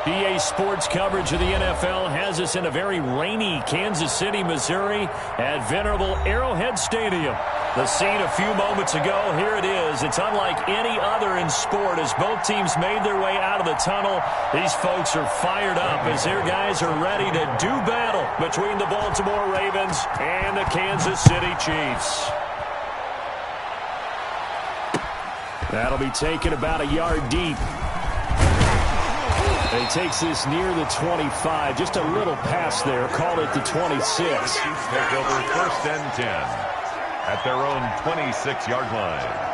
EA Sports coverage of the NFL has us in a very rainy Kansas City, Missouri at venerable Arrowhead Stadium. The scene a few moments ago, here it is. It's unlike any other in sport as both teams made their way out of the tunnel. These folks are fired up as their guys are ready to do battle between the Baltimore Ravens and the Kansas City Chiefs. That'll be taken about a yard deep. He takes this near the 25, just a little pass there, called it the 26. Take over 1st and 10 at their own 26-yard line.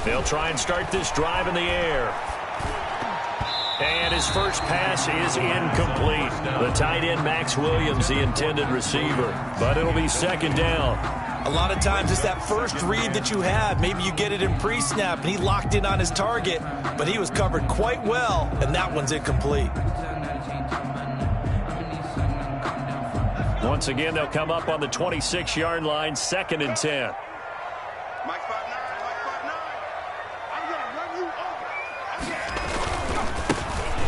They'll try and start this drive in the air. And his first pass is incomplete. The tight end, Max Williams, the intended receiver. But it'll be 2nd down. A lot of times it's that first read that you have. Maybe you get it in pre-snap, and he locked in on his target. But he was covered quite well, and that one's incomplete. Once again, they'll come up on the 26-yard line, 2nd and 10.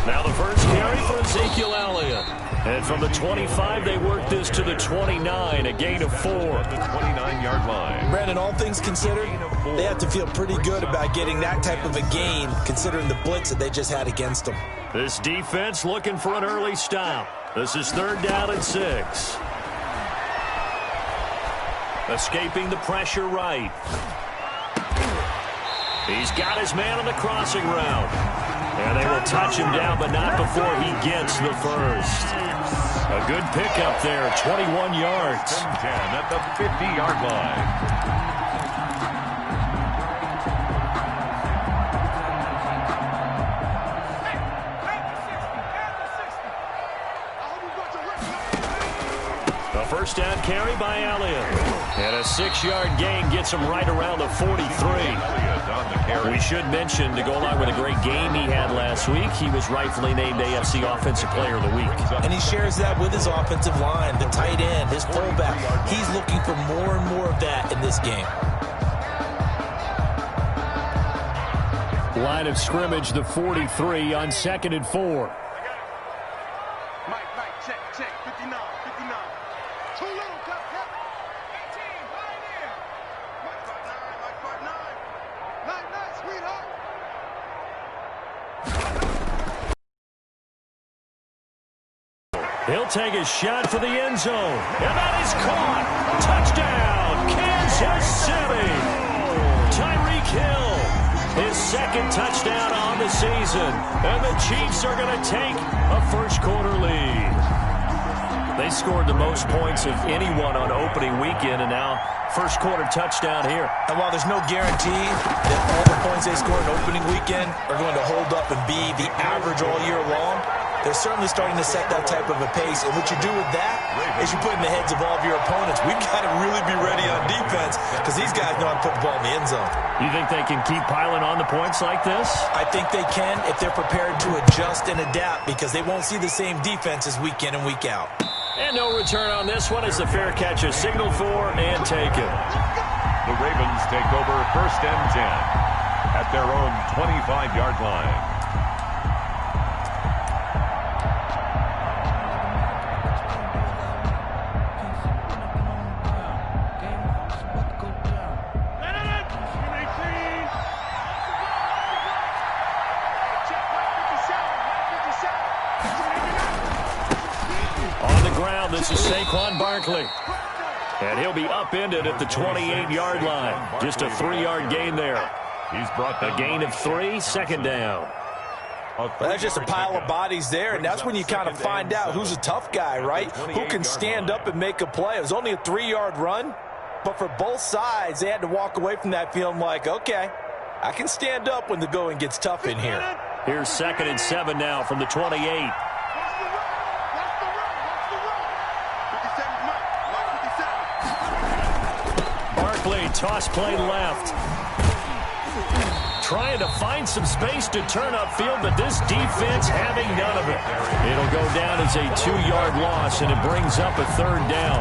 Now the first carry for Ezekiel Elliott. And from the 25, they work this to the 29, a gain of 4. The 29-yard line. Brandon, all things considered, they have to feel pretty good about getting that type of a gain, considering the blitz that they just had against them. This defense looking for an early stop. This is 3rd down and 6. Escaping the pressure right. He's got his man on the crossing route. And they will touch him down, but not before he gets the first. A good pickup there, 21 yards. 10 at the 50-yard line. First down carry by Elliott. And a 6-yard gain gets him right around the 43. We should mention, to go along with a great game he had last week, he was rightfully named AFC Offensive Player of the Week. And he shares that with his offensive line, the tight end, his fullback. He's looking for more and more of that in this game. Line of scrimmage, the 43 on 2nd and 4. He'll take a shot for the end zone. And that is caught. Touchdown, Kansas City. Tyreek Hill, his 2nd touchdown on the season. And the Chiefs are going to take a first-quarter lead. They scored the most points of anyone on opening weekend, and now first-quarter touchdown here. And while there's no guarantee that all the points they scored on opening weekend are going to hold up and be the average all year long, they're certainly starting to set that type of a pace. And what you do with that is you put in the heads of all of your opponents, we've got to really be ready on defense because these guys know how to put the ball in the end zone. You think they can keep piling on the points like this? I think they can if they're prepared to adjust and adapt because they won't see the same defenses week in and week out. And no return on this one as the fair catch is signaled for and taken. The Ravens take over 1st and 10 at their own 25-yard line. This is Saquon Barkley. And he'll be upended at the 28-yard line. Just a 3-yard gain there. He's brought a gain of 3, 2nd down. Well, that's just a pile of bodies there, and that's when you kind of find out who's a tough guy, right? Who can stand up and make a play. It was only a 3-yard run, but for both sides, they had to walk away from that feeling like, okay, I can stand up when the going gets tough in here. Here's 2nd and 7 now from the 28. complete. Toss play left. Trying to find some space to turn upfield, but this defense having none of it. It'll go down as a 2-yard loss, and it brings up a 3rd down.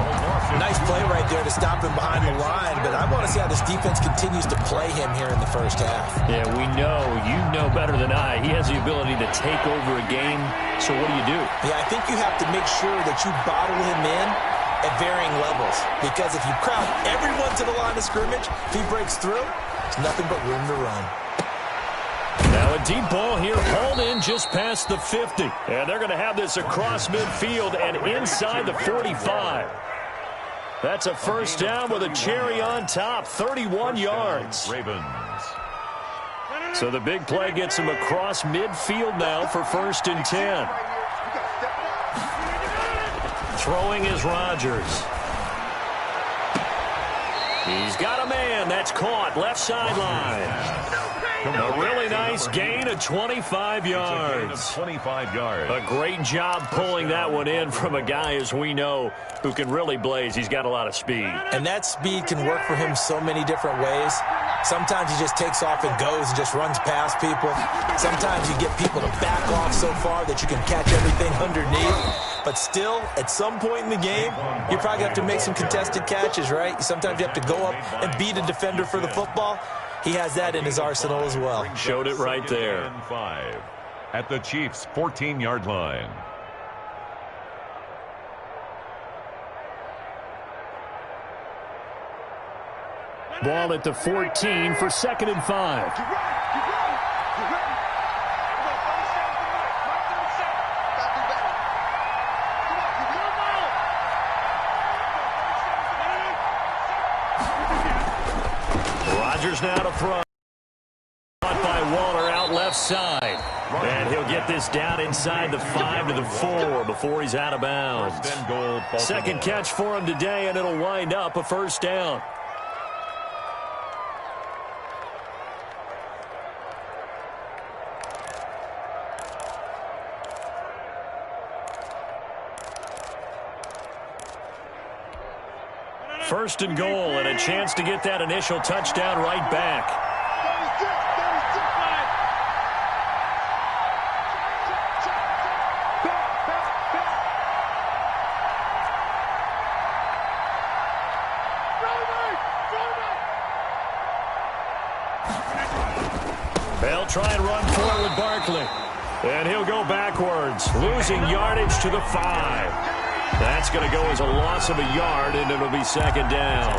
Nice play right there to stop him behind the line, but I want to see how this defense continues to play him here in the first half. Yeah, we know. You know better than I. He has the ability to take over a game, so what do? Yeah, I think you have to make sure that you bottle him in at varying levels, because if you crowd everyone to the line of scrimmage, if he breaks through, there's nothing but room to run. Now a deep ball here, hauled in just past the 50. And they're going to have this across midfield and inside the 45. That's a first down with a cherry on top, 31 yards. Ravens. So the big play gets him across midfield now for 1st and 10. Throwing is Rodgers. He's got a man. That's caught. Left sideline. A really nice gain of 25 yards. 25 yards. A great job pulling that one in from a guy, as we know, who can really blaze. He's got a lot of speed. And that speed can work for him so many different ways. Sometimes he just takes off and goes and just runs past people. Sometimes you get people to back off so far that you can catch everything underneath. But still, at some point in the game, you probably have to make some contested catches, right? Sometimes you have to go up and beat a defender for the football. He has that in his arsenal as well. Showed it right there. 5 at the Chiefs' 14-yard line. Ball at the 14 for 2nd and 5. Rodgers now to throw. Caught by Waller out left side. And he'll get this down inside the 5 to the 4 before he's out of bounds. 2nd catch for him today, and it'll wind up a 1st down. First and goal, and a chance to get that initial touchdown right back. They'll try and run forward with Barkley. And he'll go backwards, losing yardage to the 5. That's going to go as a loss of a yard, and it'll be 2nd down.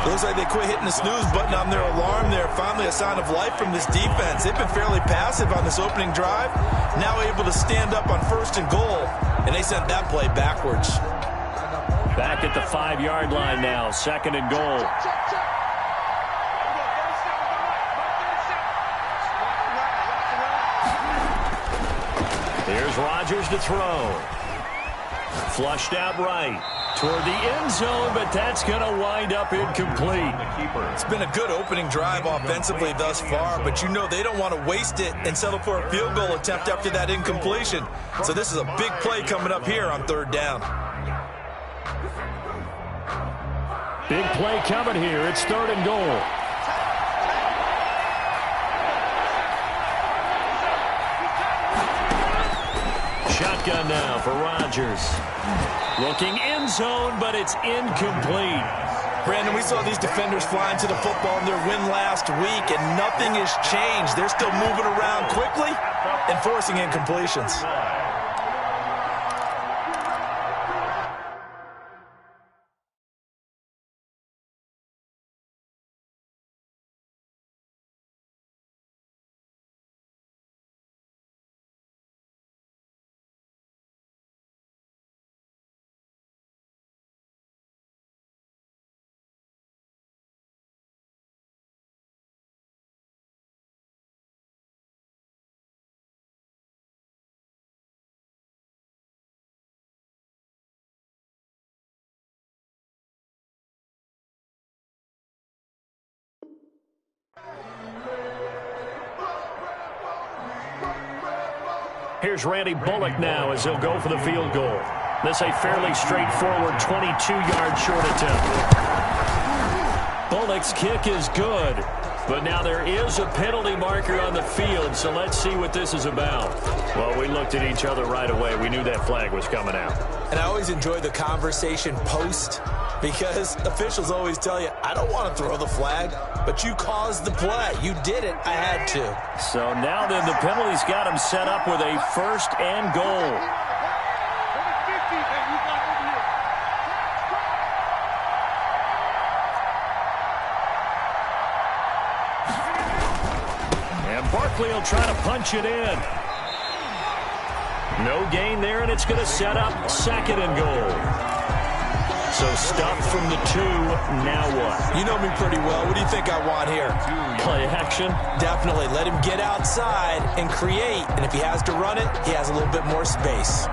Looks like they quit hitting the snooze button on their alarm there. Finally a sign of life from this defense. They've been fairly passive on this opening drive. Now able to stand up on 1st and goal, and they sent that play backwards. Back at the 5-yard line now, 2nd and goal. Here's Rodgers to throw. Flushed out right toward the end zone, but that's going to wind up incomplete. It's been a good opening drive offensively thus far, but you know they don't want to waste it and settle for a field goal attempt after that incompletion. So this is a big play coming up here on 3rd down. Big play coming here. It's 3rd and goal. Shotgun now for Rodgers. Looking end zone, but it's incomplete. Brandon, we saw these defenders flying to the football in their win last week, and nothing has changed. They're still moving around quickly and forcing incompletions. Here's Randy Bullock now as he'll go for the field goal. This a fairly straightforward 22-yard short attempt. Bullock's kick is good. But now there is a penalty marker on the field, so let's see what this is about. Well, we looked at each other right away. We knew that flag was coming out. And I always enjoy the conversation post because officials always tell you, I don't want to throw the flag, but you caused the play. You did it. I had to. So now then the penalty's got him set up with a first and goal. Barkley will try to punch it in. No gain there, and it's going to set up second and goal. So stuff from the 2. Now what? You know me pretty well. What do you think I want here? Play action? Definitely. Let him get outside and create. And if he has to run it, he has a little bit more space.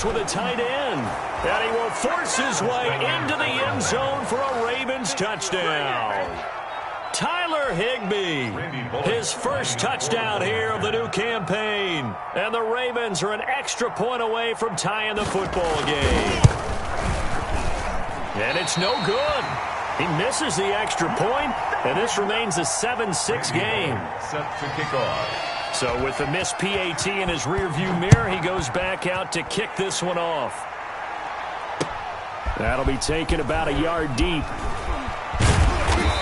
With a tight end, and he will force his way into the end zone for a Ravens touchdown. Tyler Higbee, his first touchdown here of the new campaign, and the Ravens are an extra point away from tying the football game. And it's no good. He misses the extra point, and this remains a 7-6 game. Set to kick off. So with the missed PAT in his rearview mirror, he goes back out to kick this one off. That'll be taken about a yard deep.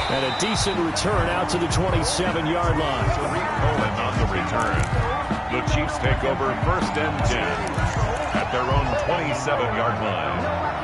And a decent return out to the 27-yard line. Cohen on the return. The Chiefs take over first and 10 at their own 27-yard line.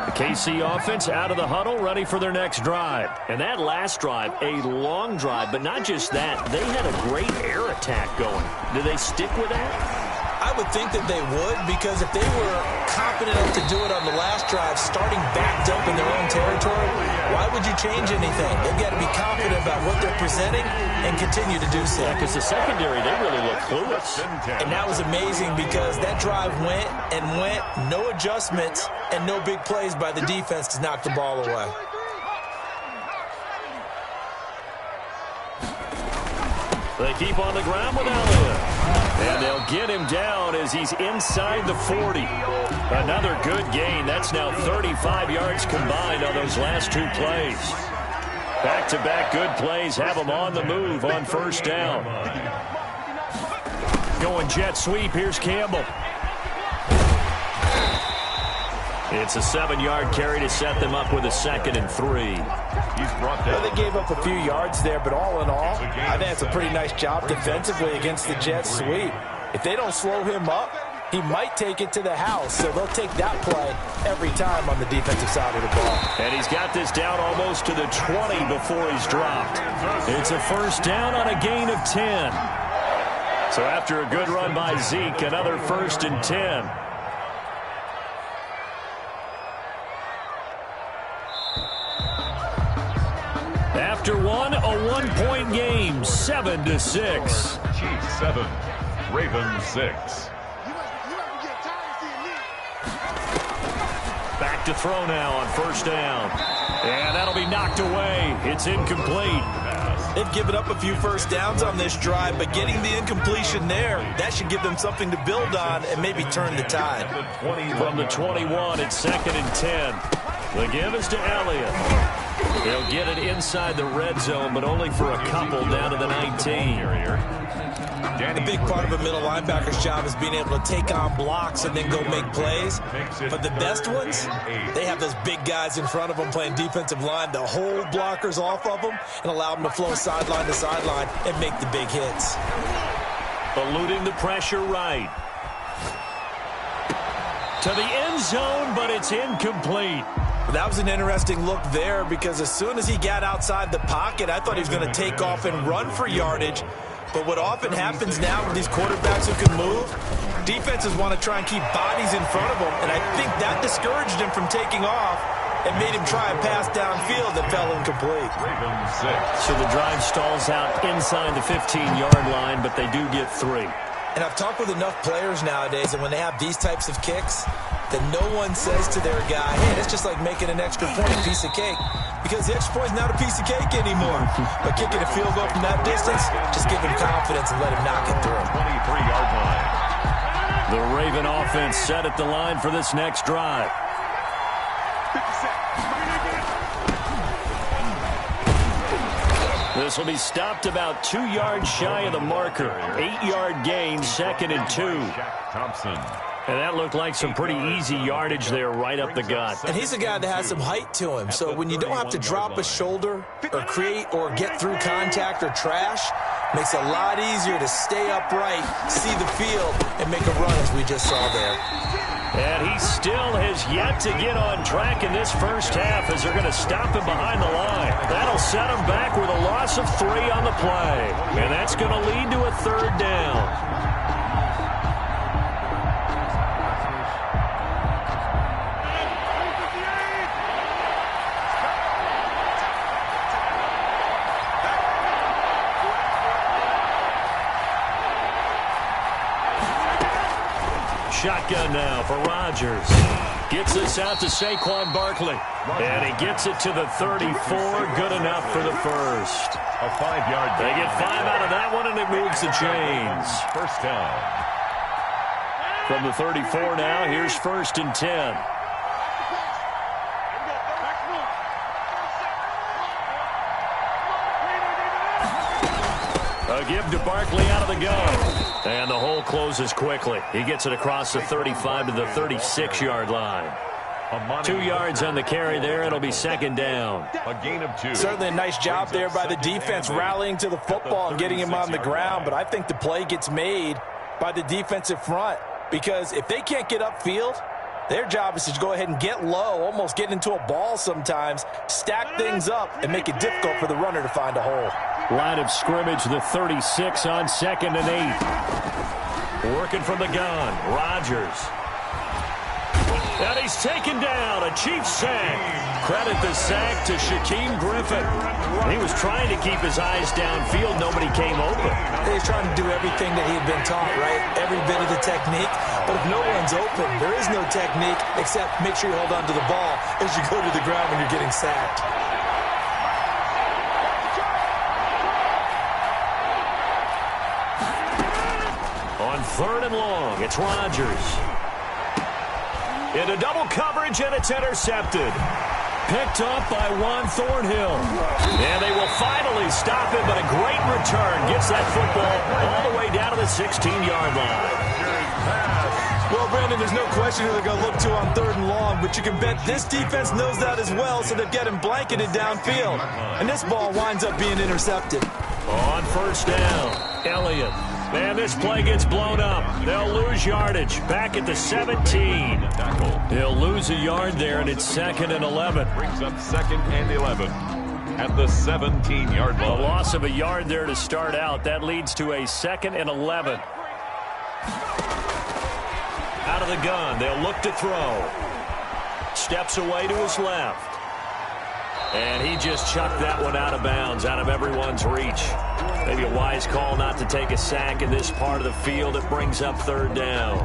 The KC offense out of the huddle, ready for their next drive. And that last drive, a long drive, but not just that. They had a great air attack going. Do they stick with that? I would think that they would, because if they were confident enough to do it on the last drive, starting backed up in their own territory, why would you change anything? They've got to be confident about what they're presenting and continue to do so. Yeah, because the secondary, they really look clueless. And that was amazing because that drive went and went, no adjustments, and no big plays by the defense to knock the ball away. They keep on the ground with Elliott. And they'll get him down as he's inside the 40. Another good gain. That's now 35 yards combined on those last two plays. Back-to-back good plays have him on the move on first down. Going jet sweep. Here's Campbell. It's a 7-yard carry to set them up with a 2nd and 3. He's brought down. Well, they gave up a few yards there, but all in all, I think it's a pretty nice job defensively against the jet sweep. If they don't slow him up, he might take it to the house, so they'll take that play every time on the defensive side of the ball. And he's got this down almost to the 20 before he's dropped. It's a first down on a gain of 10. So after a good run by Zeke, another 1st and 10. After one, a one-point game, 7-6. Chiefs 7, Ravens 6. Back to throw now on first down. And that'll be knocked away. It's incomplete. They've given up a few first downs on this drive, but getting the incompletion there, that should give them something to build on and maybe turn the tide. From the 21, it's 2nd and 10. The give is to Elliott. They'll get it inside the red zone, but only for a couple down to the 19. The big part of a middle linebacker's job is being able to take on blocks and then go make plays. But the best ones, they have those big guys in front of them playing defensive line to hold blockers off of them and allow them to flow sideline to sideline and make the big hits. Eluding the pressure right. To the end zone, but it's incomplete. That was an interesting look there because as soon as he got outside the pocket, I thought he was going to take off and run for yardage. But what often happens now with these quarterbacks who can move, defenses want to try and keep bodies in front of them, and I think that discouraged him from taking off and made him try a pass downfield that fell incomplete. Ravens 6. So the drive stalls out inside the 15-yard line, but they do get 3. And I've talked with enough players nowadays, and when they have these types of kicks, that no one says to their guy, hey, that's just like making an extra point, a piece of cake. Because the extra point is not a piece of cake anymore. But kicking a field goal from that distance, just give him confidence and let him knock it through. 23-yard line. The Raven offense set at the line for this next drive. This will be stopped about 2 yards shy of the marker. 8-yard gain, 2nd and 2. Thompson. And that looked like some pretty easy yardage there right up the gut. And he's a guy that has some height to him. So when you don't have to drop a shoulder or create or get through contact or trash, makes it a lot easier to stay upright, see the field, and make a run as we just saw there. And he still has yet to get on track in this first half as they're going to stop him behind the line. That'll set him back with a loss of 3 on the play. And that's going to lead to a 3rd down. Shotgun now for Rodgers. Gets this out to Saquon Barkley. And he gets it to the 34. Good enough for the first. A 5-yard They get 5 out of that one, and it moves the chains. First down. From the 34 now, here's 1st and 10. A give to Barkley out of the gun. And the hole closes quickly. He gets it across the 35 to the 36-yard line. 2 yards on the carry there. It'll be 2nd down. A gain of 2. Certainly a nice job there by the defense rallying to the football and getting him on the ground. But I think the play gets made by the defensive front. Because if they can't get upfield, their job is to go ahead and get low, almost get into a ball sometimes, stack things up, and make it difficult for the runner to find a hole. Line of scrimmage, the 36 on 2nd and 8. Working from the gun, Rodgers. And he's taken down, a Chiefs sack. Credit the sack to Shaquem Griffin. He was trying to keep his eyes downfield. Nobody came open. He's trying to do everything that he had been taught, right? Every bit of the technique. But if no one's open, there is no technique except make sure you hold on to the ball as you go to the ground when you're getting sacked. On 3rd and long, it's Rodgers. Into double coverage, and it's intercepted. Picked up by Juan Thornhill. And they will finally stop him, but a great return gets that football all the way down to the 16-yard line. Well, Brandon, there's no question who they're going to look to on 3rd and long, but you can bet this defense knows that as well, so they've got him blanketed downfield. And this ball winds up being intercepted. On 1st down, Elliott. Man, this play gets blown up. They'll lose yardage. Back at the 17. They'll lose a yard there, and it's 2nd and 11. Brings up 2nd and 11 at the 17-yard line. A loss of a yard there to start out. That leads to a 2nd and 11. Out of the gun. They'll look to throw. Steps away to his left. And he just chucked that one out of bounds, out of everyone's reach. Maybe a wise call not to take a sack in this part of the field. It brings up 3rd down.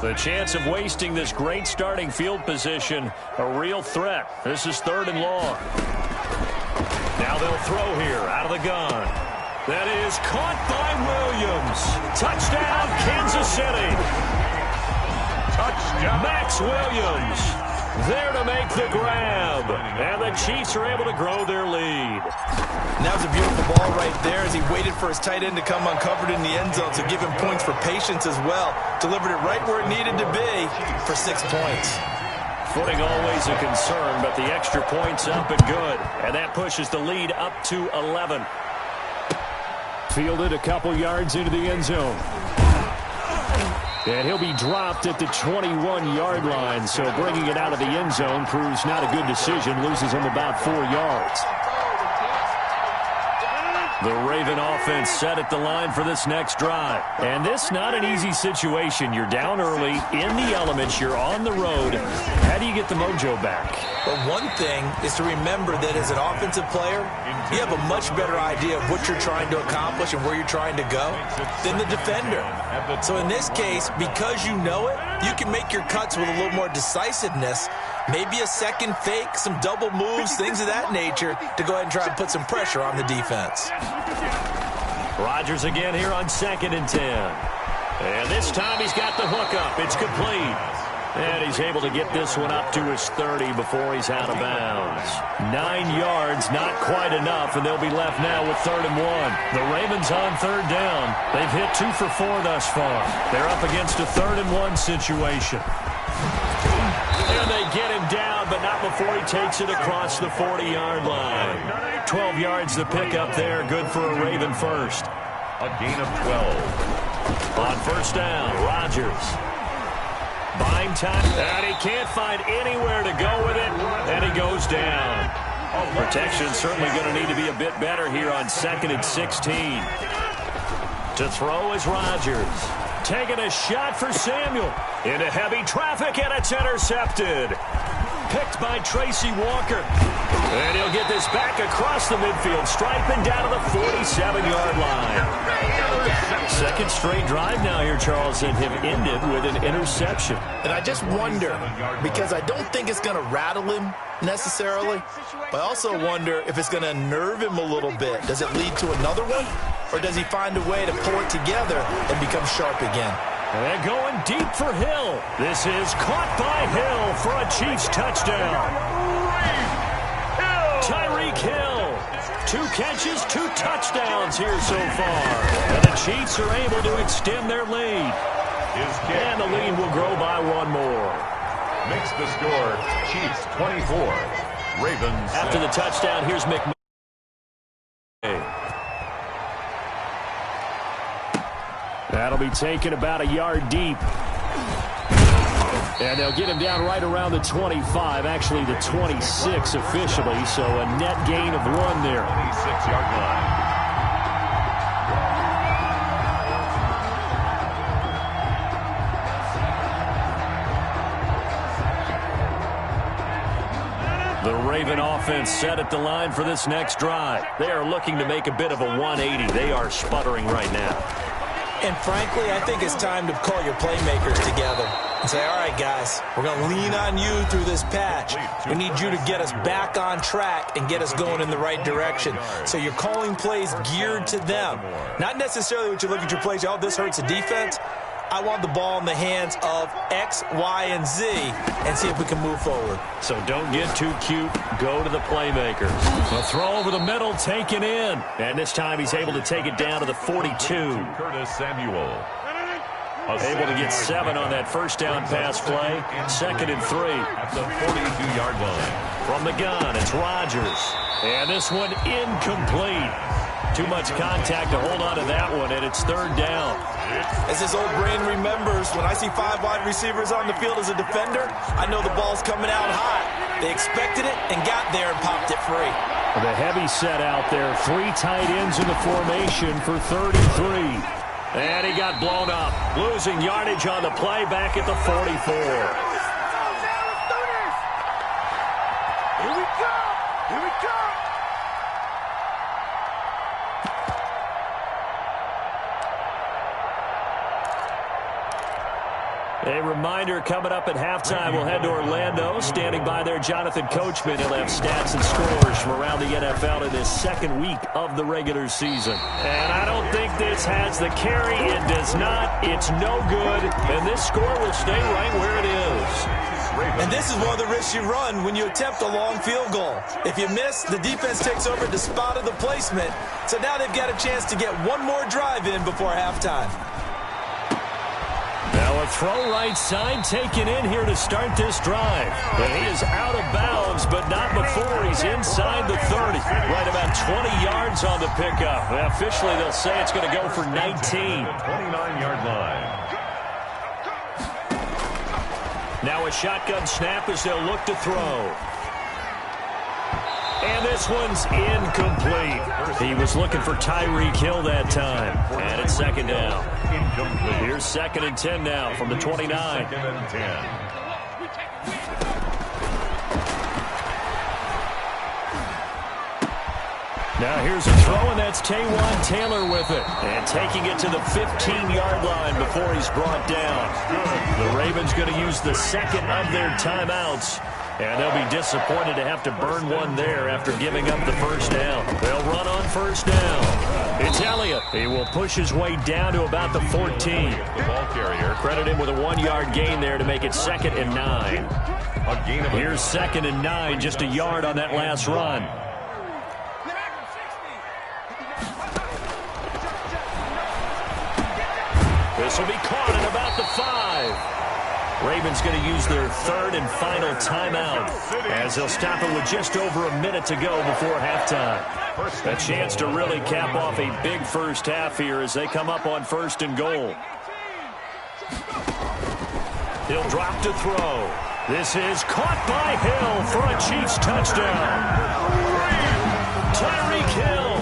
The chance of wasting this great starting field position, a real threat. This is 3rd and long. Now they'll throw here, out of the gun. That is caught by Williams. Touchdown, Kansas City. Touchdown. Max Williams there to make the grab. And the Chiefs are able to grow their lead. And that was a beautiful ball right there as he waited for his tight end to come uncovered in the end zone to give him points for patience as well. Delivered it right where it needed to be for 6 points. Footing always a concern, but the extra points up and good. And that pushes the lead up to 11. Fielded a couple yards into the end zone. And he'll be dropped at the 21-yard line, so bringing it out of the end zone proves not a good decision. Loses him about 4 yards. The Raven offense set at the line for this next drive. And this not an easy situation. You're down early, in the elements, you're on the road. How do you get the mojo back? Well, one thing is to remember that as an offensive player, you have a much better idea of what you're trying to accomplish and where you're trying to go than the defender. So in this case, because you know it, you can make your cuts with a little more decisiveness, maybe a second fake, some double moves, things of that nature, to go ahead and try and put some pressure on the defense. Rodgers again here on 2nd and 10. And this time he's got the hook up. It's complete. And he's able to get this one up to his 30 before he's out of bounds. 9 yards, not quite enough, and they'll be left now with 3rd and 1. The Ravens on 3rd down. They've hit 2 for 4 thus far. They're up against a 3rd and 1 situation. And they get him down, but not before he takes it across the 40-yard line. 12 yards to pick up there. Good for a Raven first. A gain of 12. On 1st down, Rodgers. Buying time, and he can't find anywhere to go with it, and he goes down. Protection certainly going to need to be a bit better here on 2nd and 16. To throw is Rodgers. Taking a shot for Samuel. Into heavy traffic, and it's intercepted. Picked by Tracy Walker. And he'll get this back across the midfield stripe and down to the 47-yard line. Second straight drive now here, Charles, and have ended with an interception. And I just wonder, because I don't think it's going to rattle him necessarily, but I also wonder if it's going to nerve him a little bit. Does it lead to another one, or does he find a way to pull it together and become sharp again? And going deep for Hill. This is caught by Hill for a Chiefs touchdown. Tyreek Hill. 2 catches, 2 touchdowns here so far. And the Chiefs are able to extend their lead. And the lead will grow by 1 more. Makes the score Chiefs 24. Ravens. After the touchdown, here's McMahon. That'll be taken about a yard deep. And they'll get him down right around the 25, actually the 26 officially, so a net gain of 1 there. 26-yard line. The Raven offense set at the line for this next drive. They are looking to make a bit of a 180. They are sputtering right now. And frankly, I think it's time to call your playmakers together and say, all right, guys, we're going to lean on you through this patch. We need you to get us back on track and get us going in the right direction. So you're calling plays geared to them. Not necessarily what you look at your plays, oh, this hurts the defense. I want the ball in the hands of X, Y, and Z and see if we can move forward. So don't get too cute. Go to the playmakers. A throw over the middle, taken in. And this time he's able to take it down to the 42. Curtis Samuel. Able to get 7 on that first down pass play. 2nd and 3. At the 42-yard line. From the gun, it's Rodgers. And this one incomplete. Too much contact to hold on to that one, and it's 3rd down. As his old brain remembers, when I see 5 wide receivers on the field as a defender, I know the ball's coming out hot. They expected it and got there and popped it free. The heavy set out there. 3 tight ends in the formation for 33. And he got blown up. Losing yardage on the play back at the 44. Here we go! Here we go! A reminder coming up at halftime. We'll head to Orlando. Standing by there, Jonathan Coachman. He'll have stats and scores from around the NFL in this 2nd week of the regular season. And I don't think this has the carry. It does not. It's no good. And this score will stay right where it is. And this is one of the risks you run when you attempt a long field goal. If you miss, the defense takes over the spot of the placement. So now they've got a chance to get one more drive in before halftime. Now a throw right side taken in here to start this drive. And he is out of bounds, but not before he's inside the 30. Right about 20 yards on the pickup. Well, officially, they'll say it's going to go for 19. 29-yard line. Now a shotgun snap as they'll look to throw. And this one's incomplete. He was looking for Tyreek Hill that time. And it's second down. Incomplete. Here's 2nd and 10 now from the 29. 2nd and 10. Now here's a throw, and that's Taywan Taylor with it. And taking it to the 15-yard line before he's brought down. The Ravens going to use the second of their timeouts. And they'll be disappointed to have to burn one there after giving up the first down. They'll run on first down. It's Elliott. He will push his way down to about the 14. The ball carrier. Credit him with a 1-yard gain there to make it 2nd and 9. A gain of Here's 2nd and 9, just a yard on that last run. This will be caught at about the 5. Ravens going to use their 3rd and final timeout as they'll stop it with just over a minute to go before halftime. A chance to really cap off a big first half here as they come up on 1st and goal. He'll drop to throw. This is caught by Hill for a Chiefs touchdown. Tyreek Hill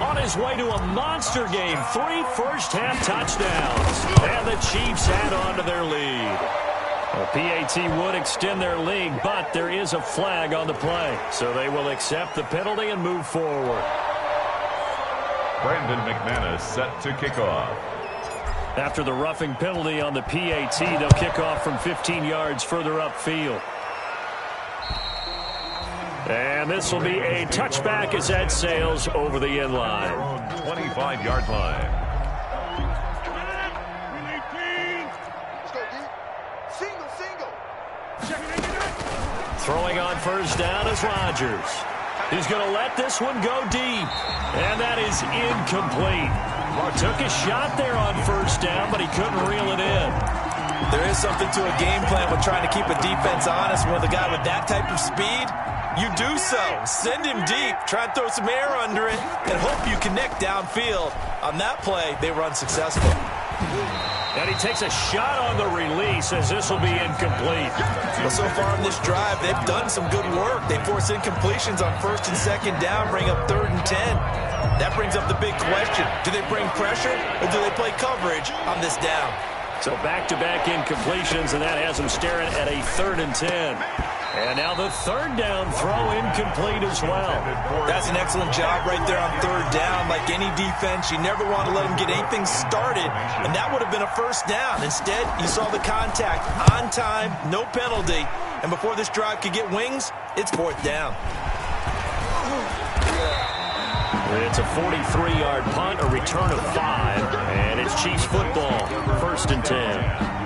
on his way to a monster game. 3 first-half touchdowns. And the Chiefs add on to their lead. A PAT would extend their lead, but there is a flag on the play. So they will accept the penalty and move forward. Brandon McManus set to kick off. After the roughing penalty on the PAT, they'll kick off from 15 yards further upfield. And this will be a touchback as that sails over the end line. 25-yard line. Throwing on first down is Rodgers. He's going to let this one go deep. And that is incomplete. Took a shot there on first down, but he couldn't reel it in. There is something to a game plan with trying to keep a defense honest. With a guy with that type of speed, you do so. Send him deep. Try and throw some air under it and hope you connect downfield. On that play, they were unsuccessful. And he takes a shot on the release as this will be incomplete. Well, so far in this drive, they've done some good work. They force incompletions on 1st and 2nd down, bring up 3rd and 10. That brings up the big question. Do they bring pressure or do they play coverage on this down? So back-to-back incompletions, and that has them staring at a 3rd and 10. And now the 3rd down throw incomplete as well. That's an excellent job right there on 3rd down. Like any defense, you never want to let them get anything started, and that would have been a first down. Instead, you saw the contact on time, no penalty, and before this drive could get wings, it's 4th down. It's a 43-yard punt, a return of 5, and it's Chiefs football, 1st and 10.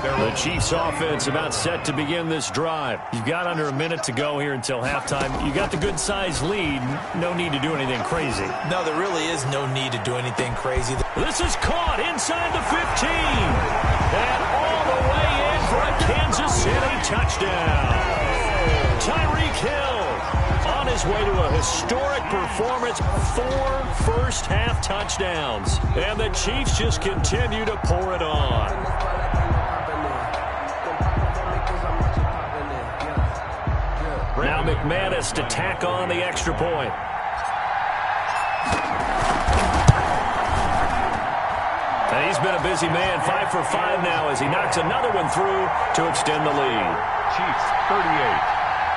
The Chiefs offense about set to begin this drive. You've got under a minute to go here until halftime. You got the good-sized lead. No need to do anything crazy. No, there really is no need to do anything crazy. This is caught inside the 15. And all the way in for a Kansas City touchdown. Tyreek Hill on his way to a historic performance. 4 first-half touchdowns. And the Chiefs just continue to pour it on. Now McManus to tack on the extra point. And he's been a busy man, 5 for 5 now as he knocks another one through to extend the lead. Chiefs 38,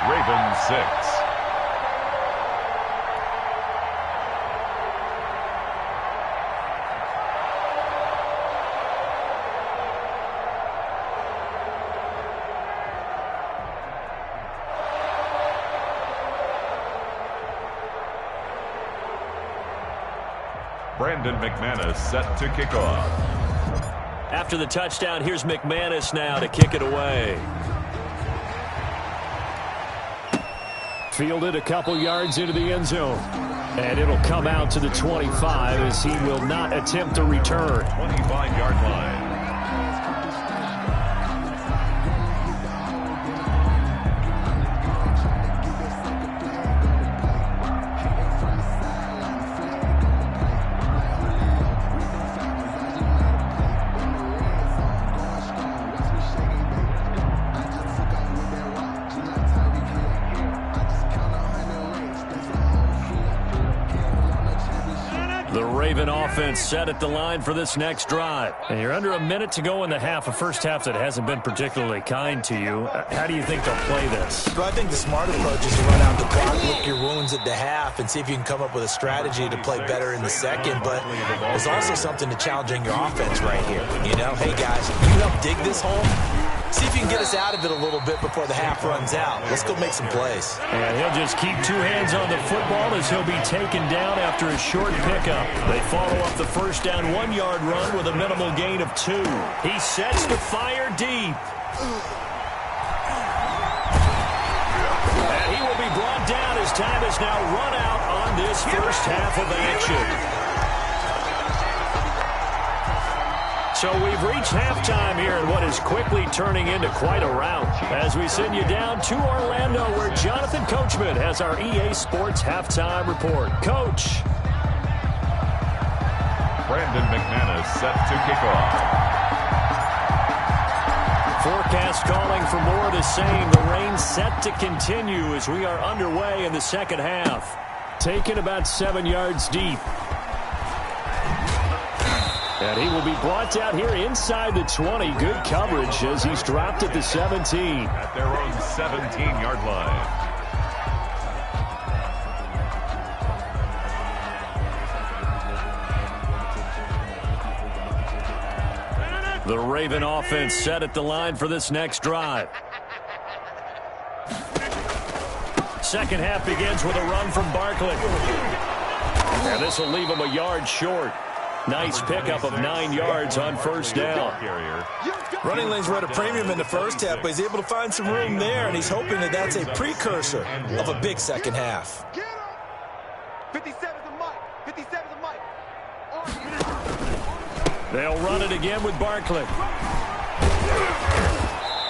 Ravens 6. Brandon McManus set to kick off. After the touchdown, here's McManus now to kick it away. Fielded a couple yards into the end zone. And it'll come out to the 25 as he will not attempt a return. 25-yard line. offense set at the line for this next drive. And you're under a minute to go in the half, a first half that hasn't been particularly kind to you. How do you think they'll play this? Well, I think the smart approach is to run out the clock, lick your wounds at the half, and see if you can come up with a strategy to play better in the second. But there's also something to challenging your offense right here. You know, hey, guys, you help dig this hole. See if you can get us out of it a little bit before the half runs out. Let's go make some plays. And he'll just keep two hands on the football as he'll be taken down after a short pickup. They follow up the first down 1-yard run with a minimal gain of 2. He sets to fire deep. And he will be brought down as time is now run out on this first half of action. So we've reached halftime here in what is quickly turning into quite a rout as we send you down to Orlando where Jonathan Coachman has our EA Sports Halftime Report. Coach. Brandon McManus set to kick off. Forecast calling for more of the same. The rain set to continue as we are underway in the second half. Taken about 7 yards deep. And he will be brought down here inside the 20. Good coverage as he's dropped at the 17. At their own 17-yard line. The Raven offense set at the line for this next drive. Second half begins with a run from Barkley. And this will leave him a yard short. Nice pickup of 9 yards on first down. Running lanes were at a premium in the first half, but he's able to find some room there, and he's hoping that that's a precursor of a big second half. 57's the mic. 57's the mic. They'll run it again with Barkley.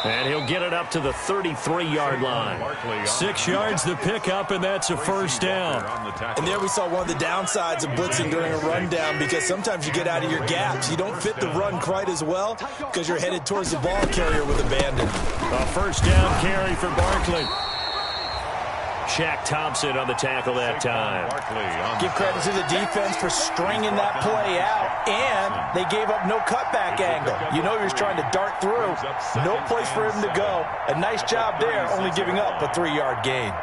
And he'll get it up to the 33-yard line. 6 yards the pickup, and that's a first down. And there we saw one of the downsides of blitzing during a rundown because sometimes you get out of your gaps. You don't fit the run quite as well because you're headed towards the ball carrier with abandon. A first down carry for Barkley. Shaq Thompson on the tackle that time. Give credit to the defense for stringing that play out, and they gave up no cutback angle. You know you're trying to dart through. No place for him to go. A nice job there, only giving up a 3-yard gain.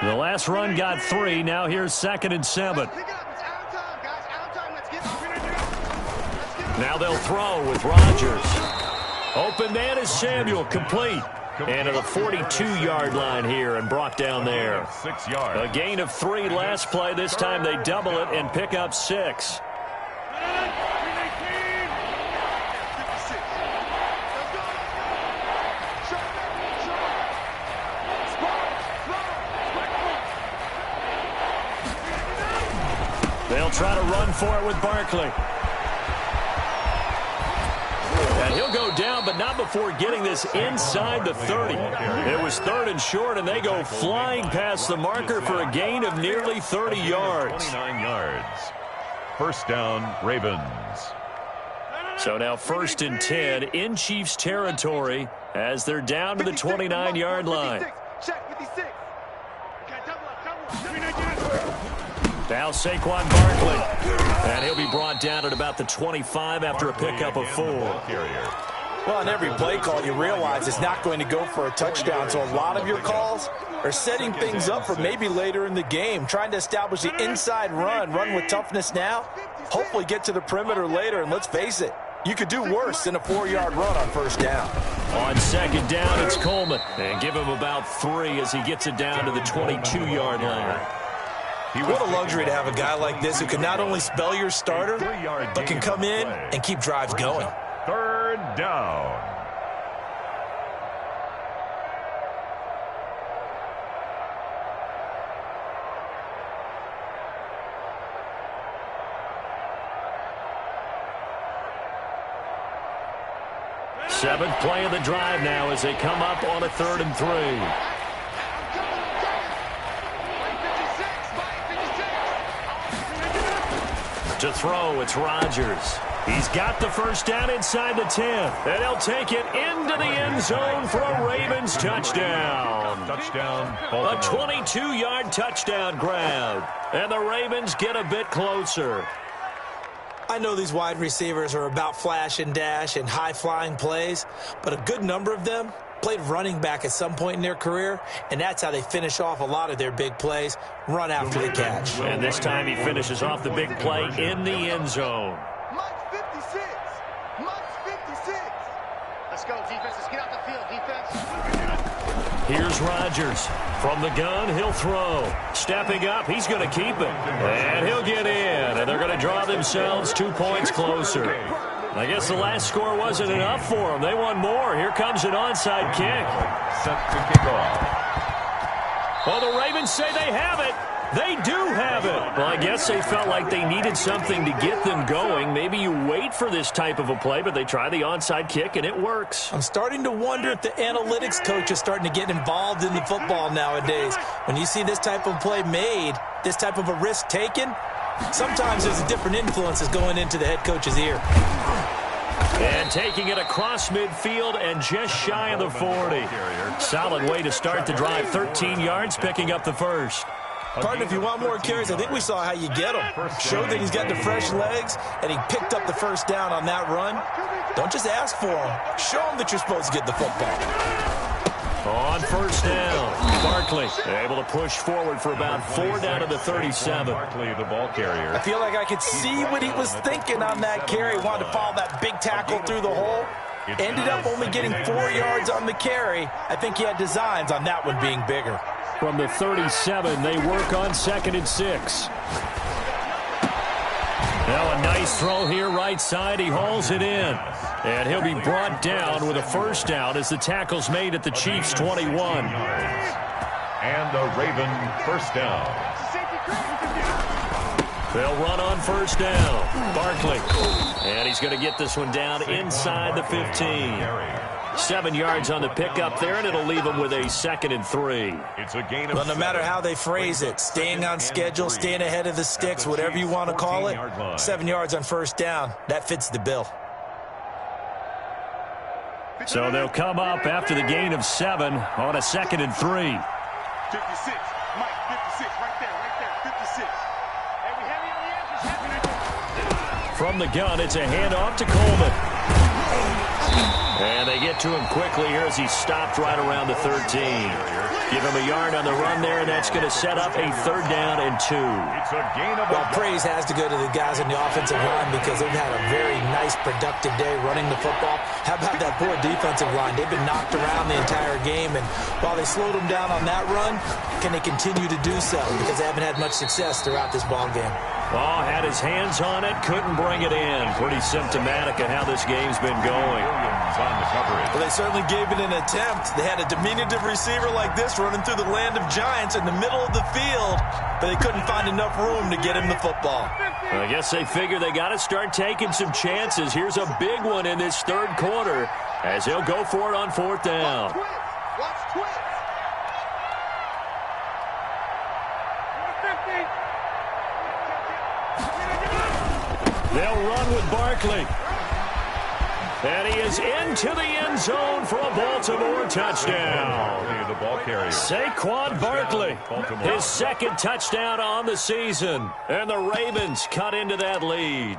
The last run got 3. Now here's 2nd and 7. Now they'll throw with Rodgers. Open man is Samuel, complete. And at the 42-yard line here and brought down there. 6 yards. A gain of 3 last play. This time they double it and pick up 6. They'll try to run for it with Barkley. And he'll go down, but not before getting this inside the 30. It was 3rd and short, and they go flying past the marker for a gain of nearly 30 yards. 29 yards. First down, Ravens. So now 1st and 10 in Chiefs territory as they're down to the 29-yard line. Now Saquon Barkley. And he'll be brought down at about the 25 after a pickup of 4. Well, on every play call, you realize it's not going to go for a touchdown. So a lot of your calls are setting things up for maybe later in the game, trying to establish the inside run with toughness now, hopefully get to the perimeter later. And let's face it, you could do worse than a 4-yard run on first down. On 2nd down, it's Coleman. And give him about 3 as he gets it down to the 22-yard line. What a luxury to have a guy like this who can not only spell your starter, but can come in and keep drives going. 3rd down. Seventh play of the drive now as they come up on a 3rd and 3. To throw, it's Rodgers. He's got the first down inside the 10, and he'll take it into the end zone for a Ravens touchdown. Touchdown, A Baltimore. 22-yard touchdown grab, and the Ravens get a bit closer. I know these wide receivers are about flash and dash and high-flying plays, but a good number of them played running back at some point in their career, and that's how they finish off a lot of their big plays, run after the catch. And this time he finishes off the big play in the end zone. Mike's 56. Mike's 56. Let's go, defense. Let's get out the field, defense. Here's Rodgers. From the gun, he'll throw. Stepping up, he's going to keep it. And he'll get in. And they're going to draw themselves 2 points closer. I guess the last score wasn't enough for them. They want more. Here comes an onside kick. Set to kick off. Well, the Ravens say they have it. They do have it. Well, I guess they felt like they needed something to get them going. Maybe you wait for this type of a play, but they try the onside kick, and it works. I'm starting to wonder if the analytics coach is starting to get involved in the football nowadays. When you see this type of play made, this type of a risk taken, sometimes there's a different influences going into the head coach's ear. And taking it across midfield and just shy of the 40. Solid way to start the drive. 13 yards, picking up the first. Partner, if you want more carries, I think we saw how you get him. Showed that he's got the fresh legs, and he picked up the first down on that run. Don't just ask for him. Show him that you're supposed to get the football. On first down, Barkley able to push forward for about 4 down to the 37. Barkley, the ball carrier. I feel like I could see what he was thinking on that carry. Wanted to follow that big tackle through the hole. Ended up only getting 4 yards on the carry. I think he had designs on that one being bigger. From the 37, they work on 2nd and 6. Now a nice throw here right side. He hauls it in. And he'll be brought down with a first down as the tackle's made at the Chiefs' 21. And a Raven first down. They'll run on first down. Barkley. And he's going to get this one down inside the 15. 7 yards on the pickup there, and it'll leave him with a 2nd and 3. It's a gain of Well, no matter how they phrase it, staying on schedule, staying ahead of the sticks, whatever you want to call it, 7 yards on first down, that fits the bill. So they'll come up after the gain of 7 on a 2nd and 3. 56. Mike, 56. Right there. 56. Hey, we heavy on the edges. From the gun, it's a handoff to Coleman. And they get to him quickly here as he stopped right around the 13. Give him a yard on the run there, and that's going to set up a 3rd down and 2. It's a gain of Well, praise has to go to the guys in the offensive line because they've had a very nice, productive day running the football. How about that poor defensive line? They've been knocked around the entire game, and while they slowed them down on that run, can they continue to do so? Because they haven't had much success throughout this ball game. Oh, had his hands on it, couldn't bring it in. Pretty symptomatic of how this game's been going. Williams on the coverage. Well, they certainly gave it an attempt. They had a diminutive receiver like this running through the land of giants in the middle of the field, but they couldn't find enough room to get him the football. I guess they figure they got to start taking some chances. Here's a big one in this 3rd quarter as they'll go for it on 4th down. Watch twist. They'll run with Barkley. And he is into the end zone for a Baltimore touchdown. The ball carrier. Saquon Barkley, his 2nd touchdown on the season. And the Ravens cut into that lead.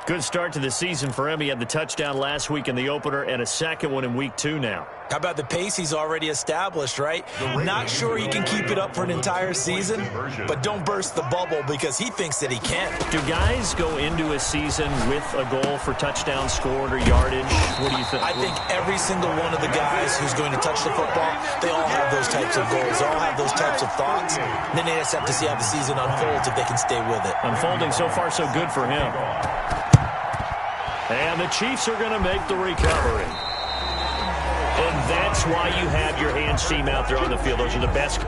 Good start to the season for him. He had the touchdown last week in the opener and a 2nd one in week 2 now. How about the pace he's already established, right? Not sure he can keep it up for an entire season, but don't burst the bubble because he thinks that he can. Do guys go into a season with a goal for touchdown scored or yardage? What do you think? I think every single one of the guys who's going to touch the football, they all have those types of goals. They all have those types of thoughts. And then they just have to see how the season unfolds if they can stay with it. Unfolding so far so good for him. And the Chiefs are going to make the recovery. And that's why you have your hands team out there on the field. Those are the best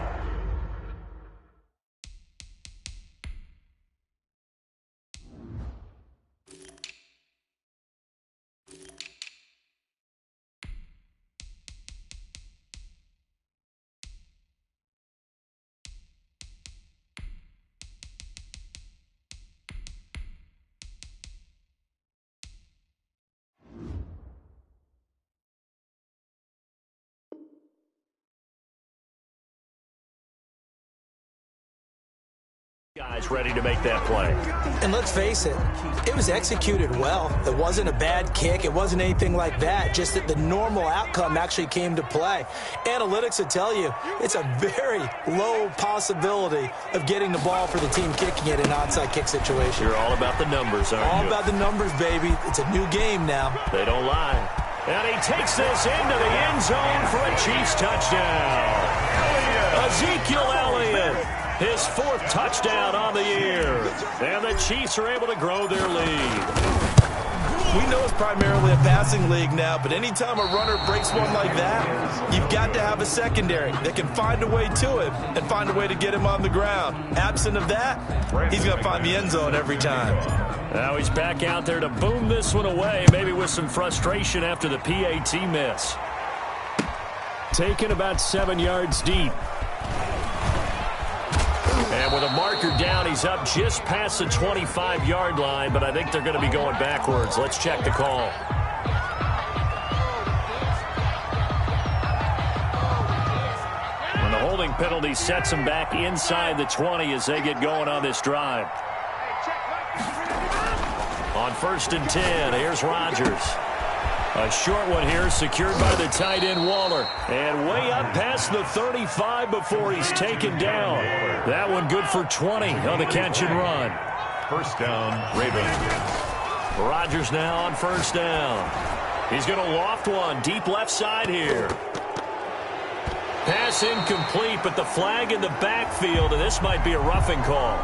guys ready to make that play. And let's face it, it was executed well. It wasn't a bad kick. It wasn't anything like that. Just that the normal outcome actually came to play. Analytics will tell you it's a very low possibility of getting the ball for the team kicking it in an onside kick situation. You're all about the numbers, aren't you? All about the numbers, baby. It's a new game now. They don't lie. And he takes this into the end zone for a Chiefs touchdown. Ezekiel Elliott, his 4th touchdown on the year. And the Chiefs are able to grow their lead. We know it's primarily a passing league now, but anytime a runner breaks one like that, you've got to have a secondary that can find a way to him and find a way to get him on the ground. Absent of that, he's going to find the end zone every time. Now he's back out there to boom this one away, maybe with some frustration after the PAT miss. Taken about 7 yards deep. And with a marker down, he's up just past the 25-yard line, but I think they're going to be going backwards. Let's check the call. And the holding penalty sets them back inside the 20 as they get going on this drive. On 1st and 10, here's Rodgers. A short one here, secured by the tight end Waller. And way up past the 35 before he's taken down. That one good for 20 on the catch and run. 1st down, Ravens. Rodgers now on 1st down. He's going to loft one deep left side here. Pass incomplete, but the flag in the backfield, and this might be a roughing call.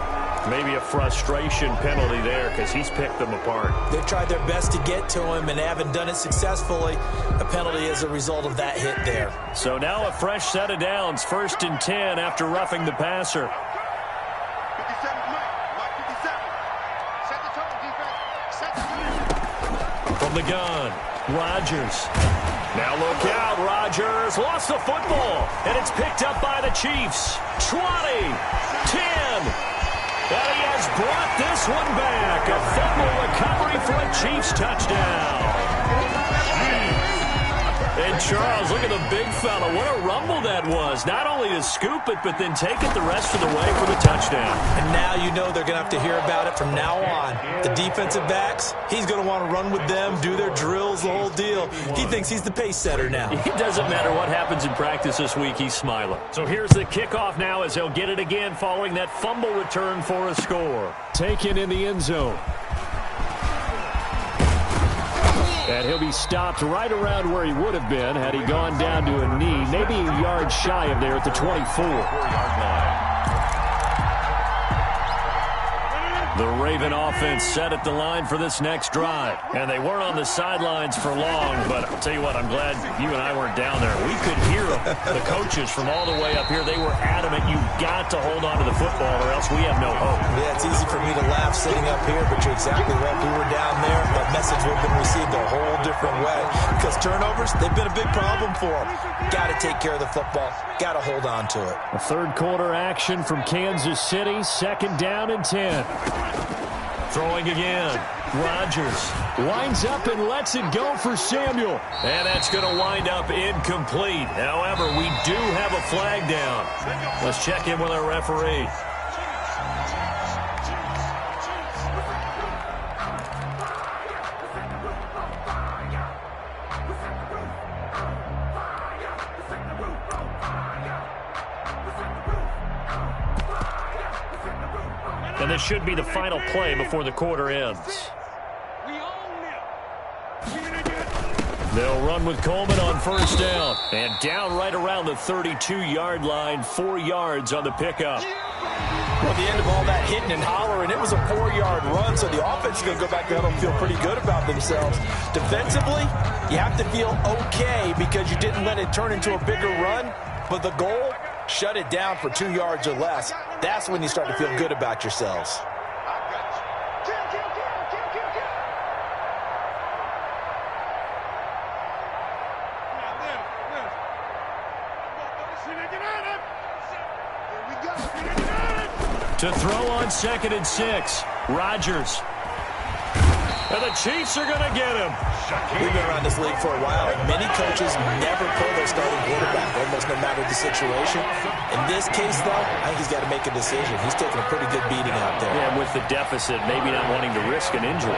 Maybe a frustration penalty there because he's picked them apart. They've tried their best to get to him and haven't done it successfully. A penalty as a result of that hit there. So now a fresh set of downs. 1st and 10 after roughing the passer. 57, Mike 57. Set the tone, defense. Set the tone. From the gun, Rodgers. Now look out, Rodgers lost the football, and it's picked up by the Chiefs. 20, 10. And he has brought this one back. A fumble recovery for a Chiefs touchdown. And Charles, look at the big fella. What a rumble that was. Not only to scoop it, but then take it the rest of the way for the touchdown. And now you know they're going to have to hear about it from now on. The defensive backs, he's going to want to run with them, do their drills, the whole deal. He thinks he's the pace setter now. It doesn't matter what happens in practice this week, he's smiling. So here's the kickoff now as he'll get it again following that fumble return for a score. Taken in the end zone. And he'll be stopped right around where he would have been had he gone down to a knee, maybe a yard shy of there at the 24. 4-yard line. The Raven offense set at the line for this next drive. And they weren't on the sidelines for long, but I'll tell you what, I'm glad you and I weren't down there. We could hear them, the coaches from all the way up here. They were adamant, you've got to hold on to the football or else we have no hope. Yeah, it's easy for me to laugh sitting up here, but you're exactly right. We were down there. That message would have been received a whole different way. Because turnovers, they've been a big problem for them. Got to take care of the football. Got to hold on to it. A third quarter action from Kansas City. 2nd down and 10. Throwing again. Rodgers winds up and lets it go for Samuel. And that's going to wind up incomplete. However, we do have a flag down. Let's check in with our referee. And this should be the final play before the quarter ends. They'll run with Coleman on 1st down. And down right around the 32-yard line, 4 yards on the pickup. Well, at the end of all that hitting and hollering, it was a 4-yard run, so the offense is going to go back there and feel pretty good about themselves. Defensively, you have to feel okay because you didn't let it turn into a bigger run, but the goal, shut it down for 2 yards or less. That's when you start to feel good about yourselves. To throw on 2nd and 6. Rodgers. And the Chiefs are going to get him. We've been around this league for a while, and many coaches never pull their starting quarterback, almost no matter the situation. In this case, though, I think he's got to make a decision. He's taking a pretty good beating out there. Yeah, with the deficit, maybe not wanting to risk an injury.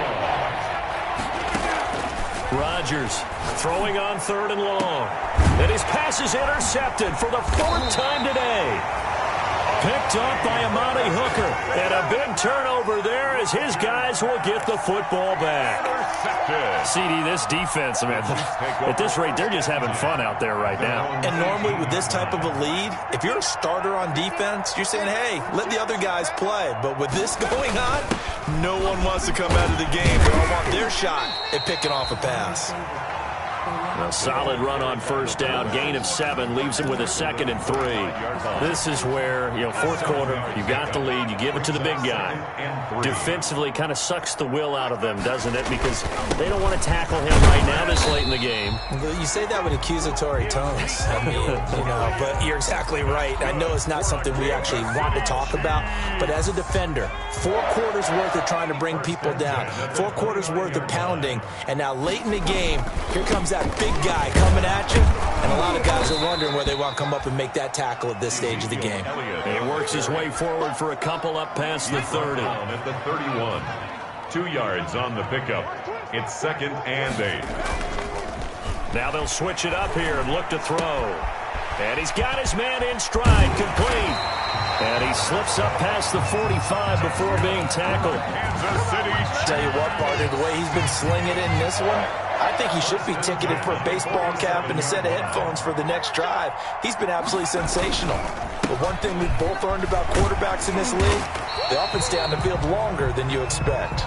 Rodgers throwing on 3rd and long. And his pass is intercepted for the 4th time today. Picked up by Amani Hooker. And a big turnover there as his guys will get the football back. CD, this defense, man, at this rate, they're just having fun out there right now. And normally with this type of a lead, if you're a starter on defense, you're saying, hey, let the other guys play. But with this going on, no one wants to come out of the game. They all want their shot at picking off a pass. A solid run on 1st down. Gain of 7 leaves him with a 2nd and 3. This is where, 4th quarter, you got the lead. You give it to the big guy. Defensively kind of sucks the will out of them, doesn't it? Because they don't want to tackle him right now this late in the game. You say that with accusatory tones. I mean, but you're exactly right. I know it's not something we actually want to talk about. But as a defender, 4 quarters worth of trying to bring people down. 4 quarters worth of pounding. And now late in the game, here comes that big guy coming at you, and a lot of guys are wondering where they want to come up and make that tackle at this stage of the game. He works his way forward for a couple up past the 30. At the 31. 2 yards on the pickup. It's 2nd and 8. Now they'll switch it up here and look to throw. And he's got his man in stride, complete. And he slips up past the 45 before being tackled. Kansas City. Tell you what, partner, the way he's been slinging it in this one, I think he should be ticketed for a baseball cap and a set of headphones for the next drive. He's been absolutely sensational. But one thing we've both learned about quarterbacks in this league, they often stay on the field longer than you expect.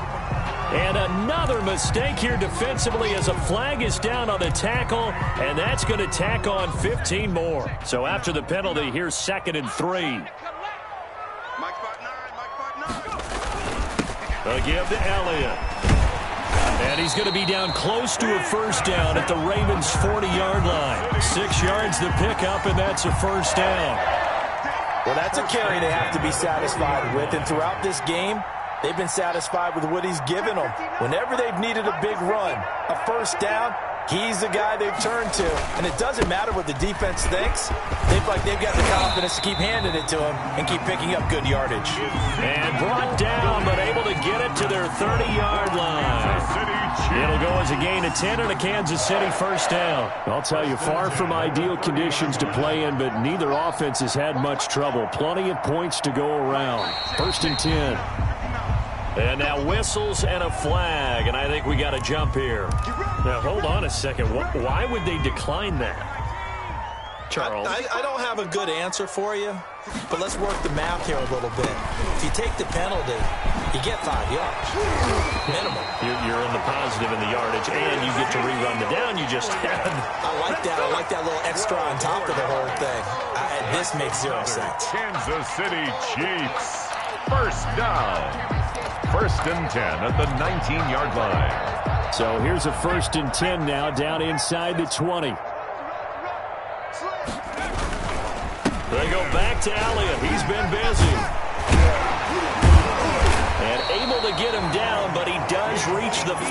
And another mistake here defensively as a flag is down on the tackle, and that's going to tack on 15 more. So after the penalty, here's 2nd and 3. A give to Elliott. And he's going to be down close to a 1st down at the Ravens' 40-yard line. 6 yards the pickup, and that's a 1st down. Well, that's a carry they have to be satisfied with. And throughout this game, they've been satisfied with what he's given them. Whenever they've needed a big run, a 1st down, he's the guy they've turned to. And it doesn't matter what the defense thinks. They've got the confidence to keep handing it to him and keep picking up good yardage. And brought down, but able to get it to their 30-yard line. It'll go as a gain of 10 and a Kansas City 1st down. I'll tell you, far from ideal conditions to play in, but neither offense has had much trouble. Plenty of points to go around. 1st and 10. And now whistles and a flag, and I think we got a jump here. Now, hold on a second. Why would they decline that? Charles? I don't have a good answer for you, but let's work the math here a little bit. If you take the penalty, you get 5 yards. Minimum. You're in the positive in the yardage, and you get to rerun the down you just had. I like that. I like that little extra on top of the whole thing. This makes 0 sense. Kansas City Chiefs. 1st down. 1st and 10 at the 19-yard line. So here's a 1st and 10 now down inside the 20. They go back to Elliott. He's been busy. And able to get him down, but he does reach the 5.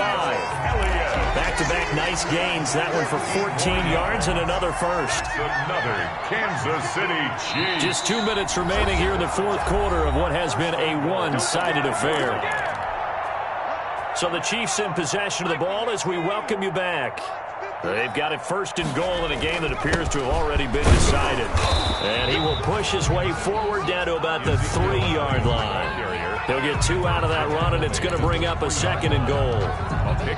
Back-to-back nice gains. That one for 14 yards and another 1st. Another Kansas City Chiefs. Just 2 minutes remaining here in the 4th quarter of what has been a one-sided affair. So the Chiefs in possession of the ball as we welcome you back. They've got it 1st and goal in a game that appears to have already been decided. And he will push his way forward down to about the 3-yard line. He'll get 2 out of that run, and it's going to bring up a 2nd and goal.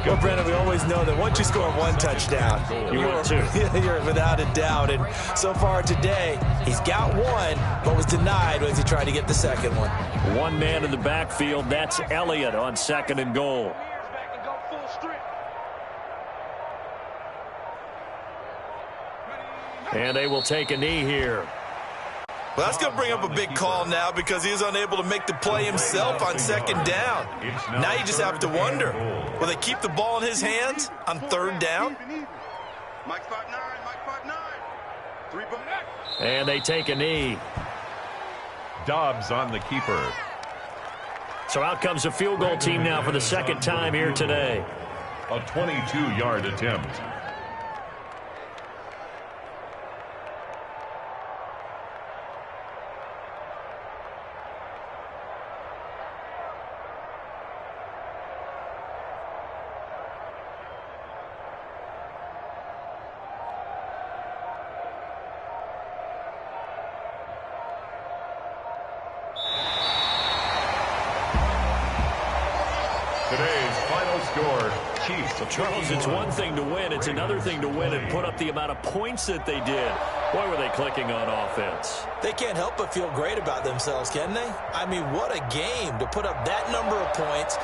Well, Brandon, we always know that once you score 1 touchdown, you're without a doubt. And so far today, he's got 1, but was denied as he tried to get the 2nd one. 1 man in the backfield. That's Elliott on 2nd and goal. And they will take a knee here. Well, that's going to bring up a big call now because he's unable to make the play himself on 2nd down. Now you just have to wonder, will they keep the ball in his hands on 3rd down? And they take a knee. Dobbs on the keeper. So out comes a field goal team now for the second time here today. A 22-yard attempt. Today's final score, Chiefs. Charles, it's one thing to win. It's another thing to win and put up the amount of points that they did. Boy, were they clicking on offense. They can't help but feel great about themselves, can they? I mean, what a game to put up that number of points.